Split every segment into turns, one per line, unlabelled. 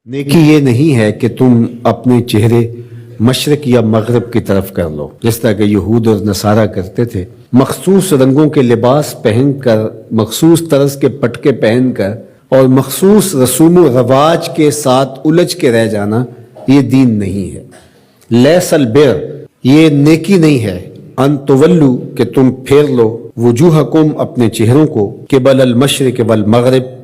نیکی یہ نہیں ہے کہ تم اپنے چہرے مشرق یا مغرب کی طرف کر لو، جس طرح کہ یہود اور نصارہ کرتے تھے۔ مخصوص رنگوں کے لباس پہن کر، مخصوص طرز کے پٹکے پہن کر اور مخصوص رسوم و رواج کے ساتھ الجھ کے رہ جانا، یہ دین نہیں ہے۔ لیس البر، یہ نیکی نہیں ہے۔ ان تولو، کہ تم پھیر لو، وجوہکم، اپنے چہروں کو، قبل المشرق والمغرب،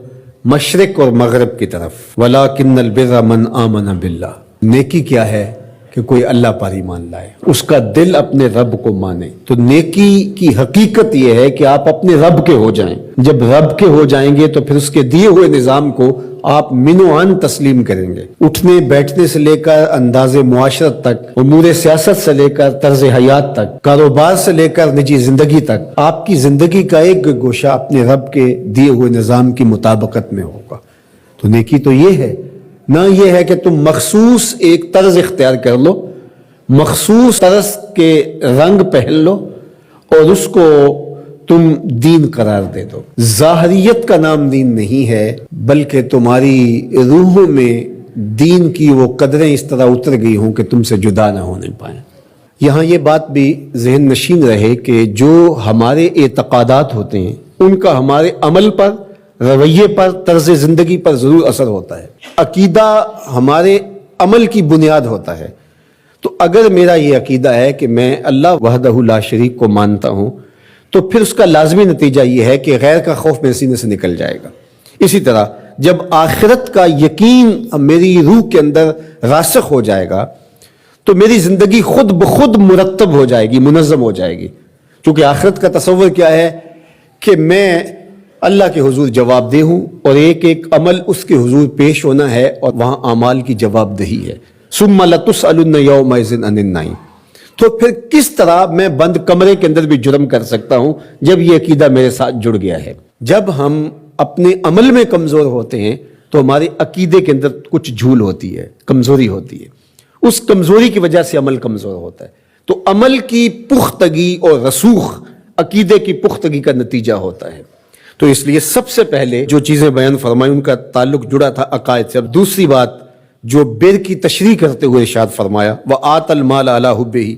مشرق اور مغرب کی طرف۔ ولیکن البر من آمن باللہ، نیکی کیا ہے کہ کوئی اللہ پر ایمان لائے، اس کا دل اپنے رب کو مانے۔ تو نیکی کی حقیقت یہ ہے کہ آپ اپنے رب کے ہو جائیں۔ جب رب کے ہو جائیں گے تو پھر اس کے دیے ہوئے نظام کو آپ من و عن تسلیم کریں گے۔ اٹھنے بیٹھنے سے لے کر انداز معاشرت تک، امور سیاست سے لے کر طرز حیات تک، کاروبار سے لے کر نجی زندگی تک، آپ کی زندگی کا ایک گوشہ اپنے رب کے دیے ہوئے نظام کی مطابقت میں ہوگا۔ تو نیکی تو یہ ہے، نہ یہ ہے کہ تم مخصوص ایک طرز اختیار کر لو، مخصوص طرز کے رنگ پہن لو اور اس کو تم دین قرار دے دو۔ ظاہریت کا نام دین نہیں ہے، بلکہ تمہاری روحوں میں دین کی وہ قدریں اس طرح اتر گئی ہوں کہ تم سے جدا نہ ہونے پائیں۔ یہاں یہ بات بھی ذہن نشین رہے کہ جو ہمارے اعتقادات ہوتے ہیں ان کا ہمارے عمل پر، رویے پر، طرز زندگی پر ضرور اثر ہوتا ہے۔ عقیدہ ہمارے عمل کی بنیاد ہوتا ہے۔ تو اگر میرا یہ عقیدہ ہے کہ میں اللہ وحدہ لا شریک کو مانتا ہوں، تو پھر اس کا لازمی نتیجہ یہ ہے کہ غیر کا خوف میرے سینے سے نکل جائے گا۔ اسی طرح جب آخرت کا یقین میری روح کے اندر راسخ ہو جائے گا تو میری زندگی خود بخود مرتب ہو جائے گی، منظم ہو جائے گی۔ کیونکہ آخرت کا تصور کیا ہے کہ میں اللہ کے حضور جواب دہ ہوں اور ایک ایک عمل اس کے حضور پیش ہونا ہے اور وہاں اعمال کی جواب دہی ہے۔ ثم لتسألن یومئذ عن النعیم۔ تو پھر کس طرح میں بند کمرے کے اندر بھی جرم کر سکتا ہوں جب یہ عقیدہ میرے ساتھ جڑ گیا ہے؟ جب ہم اپنے عمل میں کمزور ہوتے ہیں تو ہمارے عقیدے کے اندر کچھ جھول ہوتی ہے، کمزوری ہوتی ہے۔ اس کمزوری کی وجہ سے عمل کمزور ہوتا ہے۔ تو عمل کی پختگی اور رسوخ عقیدے کی پختگی کا نتیجہ ہوتا ہے۔ تو اس لیے سب سے پہلے جو چیزیں بیان فرمائی ان کا تعلق جڑا تھا عقائد سے۔ اب دوسری بات جو بر کی تشریح کرتے ہوئے ارشاد فرمایا، وآت المال علی حبہ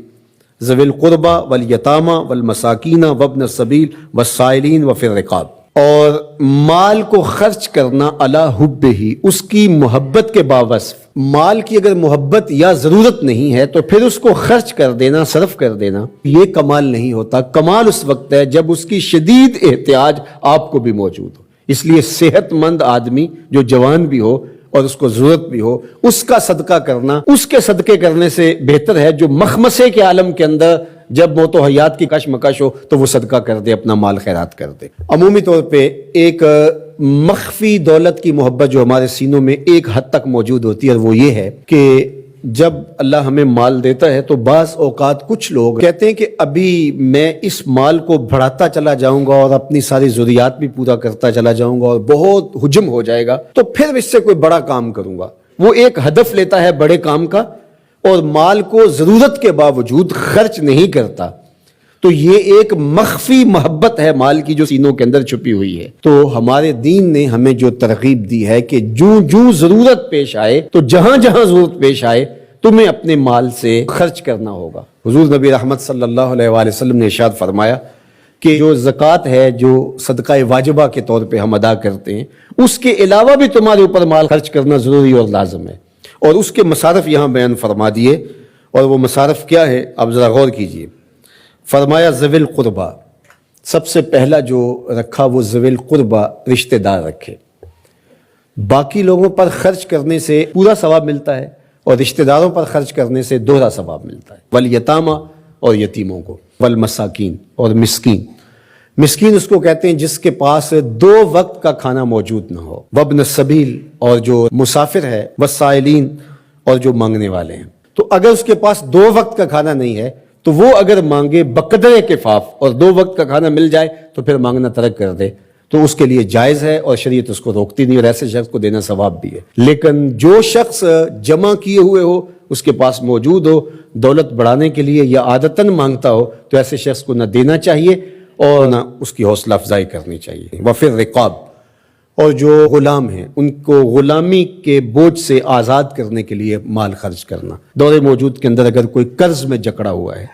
ذوی القربى والیتامى والمساکین وابن السبیل والسائلین وفی الرقاب، اور مال کو خرچ کرنا علی حبہ، اس کی محبت کے باوصف۔ مال کی اگر محبت یا ضرورت نہیں ہے تو پھر اس کو خرچ کر دینا، صرف کر دینا، یہ کمال نہیں ہوتا۔ کمال اس وقت ہے جب اس کی شدید احتیاج آپ کو بھی موجود ہو۔ اس لیے صحت مند آدمی جو جوان بھی ہو اور اس کو ضرورت بھی ہو، اس کا صدقہ کرنا اس کے صدقے کرنے سے بہتر ہے جو مخمسے کے عالم کے اندر جب موت و حیات کی کشمکش ہو تو وہ صدقہ کر دے، اپنا مال خیرات کر دے۔ عمومی طور پہ ایک مخفی دولت کی محبت جو ہمارے سینوں میں ایک حد تک موجود ہوتی ہے، اور وہ یہ ہے کہ جب اللہ ہمیں مال دیتا ہے تو بعض اوقات کچھ لوگ کہتے ہیں کہ ابھی میں اس مال کو بڑھاتا چلا جاؤں گا اور اپنی ساری ضروریات بھی پورا کرتا چلا جاؤں گا اور بہت حجم ہو جائے گا تو پھر اس سے کوئی بڑا کام کروں گا۔ وہ ایک ہدف لیتا ہے بڑے کام کا اور مال کو ضرورت کے باوجود خرچ نہیں کرتا۔ تو یہ ایک مخفی محبت ہے مال کی جو سینوں کے اندر چھپی ہوئی ہے۔ تو ہمارے دین نے ہمیں جو ترغیب دی ہے کہ جو ضرورت پیش آئے، تو جہاں جہاں ضرورت پیش آئے تمہیں اپنے مال سے خرچ کرنا ہوگا۔ حضور نبی رحمت صلی اللہ علیہ وآلہ وسلم نے ارشاد فرمایا کہ جو زکوٰۃ ہے، جو صدقہ واجبہ کے طور پہ ہم ادا کرتے ہیں، اس کے علاوہ بھی تمہارے اوپر مال خرچ کرنا ضروری اور لازم ہے۔ اور اس کے مصارف یہاں بیان فرما دیے، اور وہ مصارف کیا ہے آپ ذرا غور کیجئے۔ فرمایا ذوی القربہ، سب سے پہلا جو رکھا وہ ذوی القربہ، رشتہ دار رکھے۔ باقی لوگوں پر خرچ کرنے سے پورا ثواب ملتا ہے اور رشتہ داروں پر خرچ کرنے سے دوہرا ثواب ملتا ہے۔ والیتامى، اور یتیموں کو، والمساکین، اور مسکین۔ مسکین اس کو کہتے ہیں جس کے پاس 2 وقت کا کھانا موجود نہ ہو، وابن السبیل، اور جو مسافر ہے، والسائلین، اور جو مانگنے والے ہیں۔ تو اگر اس کے پاس 2 وقت کا کھانا نہیں ہے تو وہ اگر مانگے بقدر کفاف اور 2 وقت کا کھانا مل جائے تو پھر مانگنا ترک کر دے تو اس کے لیے جائز ہے اور شریعت اس کو روکتی نہیں، اور ایسے شخص کو دینا ثواب بھی ہے۔ لیکن جو شخص جمع کیے ہوئے ہو، اس کے پاس موجود ہو، دولت بڑھانے کے لیے یا عادتاً مانگتا ہو، تو ایسے شخص کو نہ دینا چاہیے اور نہ اس کی حوصلہ افزائی کرنی چاہیے۔ وفی الرقاب، اور جو غلام ہیں ان کو غلامی کے بوجھ سے آزاد کرنے کے لیے مال خرچ کرنا. دور موجود کے اندر اگر کوئی قرض میں جکڑا ہوا ہے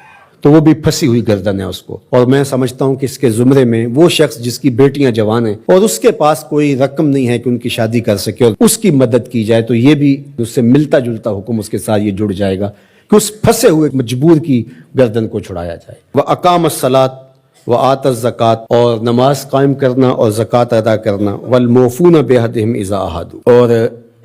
تو وہ بھی پھنسی ہوئی گردن ہے اس کو. اور میں سمجھتا ہوں کہ اس کے زمرے میں وہ شخص جس کی بیٹیاں جوان ہیں اور اس کے پاس کوئی رقم نہیں ہے کہ ان کی شادی کر سکے اور اس کی مدد کی جائے، تو یہ بھی اس سے ملتا جلتا حکم اس کے ساتھ یہ جڑ جائے گا کہ اس پھنسے ہوئے مجبور کی گردن کو چھڑایا جائے. وَأَقَامَ الصَّلَاةَ وَآتَى الزَّكَاةَ، اور نماز قائم کرنا اور زکوٰۃ ادا کرنا. وَالْمُوفُونَ بِعَهْدِهِمْ إِذَا عَاهَدُوا، اور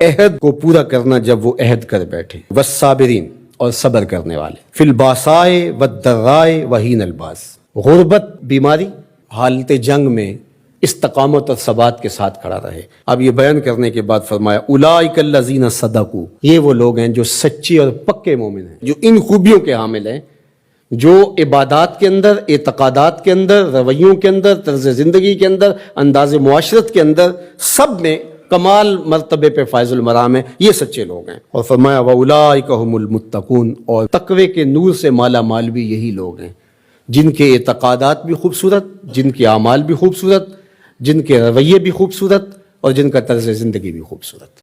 عہد کو پورا کرنا جب وہ عہد کر بیٹھے. وَالصَّابِرِينَ، اور صبر کرنے والے. فی الباسائے والضراء وحین الباس، غربت، بیماری، حالت جنگ میں استقامت اور ثبات کے ساتھ کھڑا رہے. اب یہ بیان کرنے کے بعد فرمایا اولئک الذین صدقوا، یہ وہ لوگ ہیں جو سچے اور پکے مومن ہیں، جو ان خوبیوں کے حامل ہیں، جو عبادات کے اندر، اعتقادات کے اندر، رویوں کے اندر، طرز زندگی کے اندر، انداز معاشرت کے اندر، سب میں کمال مرتبے پہ فائز المرام ہے. یہ سچے لوگ ہیں. اور فرمایا وَأُولَٰئِکَ هُمُ الْمُتَّقُونَ، اور تقوی کے نور سے مالا مال بھی یہی لوگ ہیں جن کے اعتقادات بھی خوبصورت، جن کے اعمال بھی خوبصورت، جن کے رویے بھی خوبصورت، اور جن کا طرز زندگی بھی خوبصورت.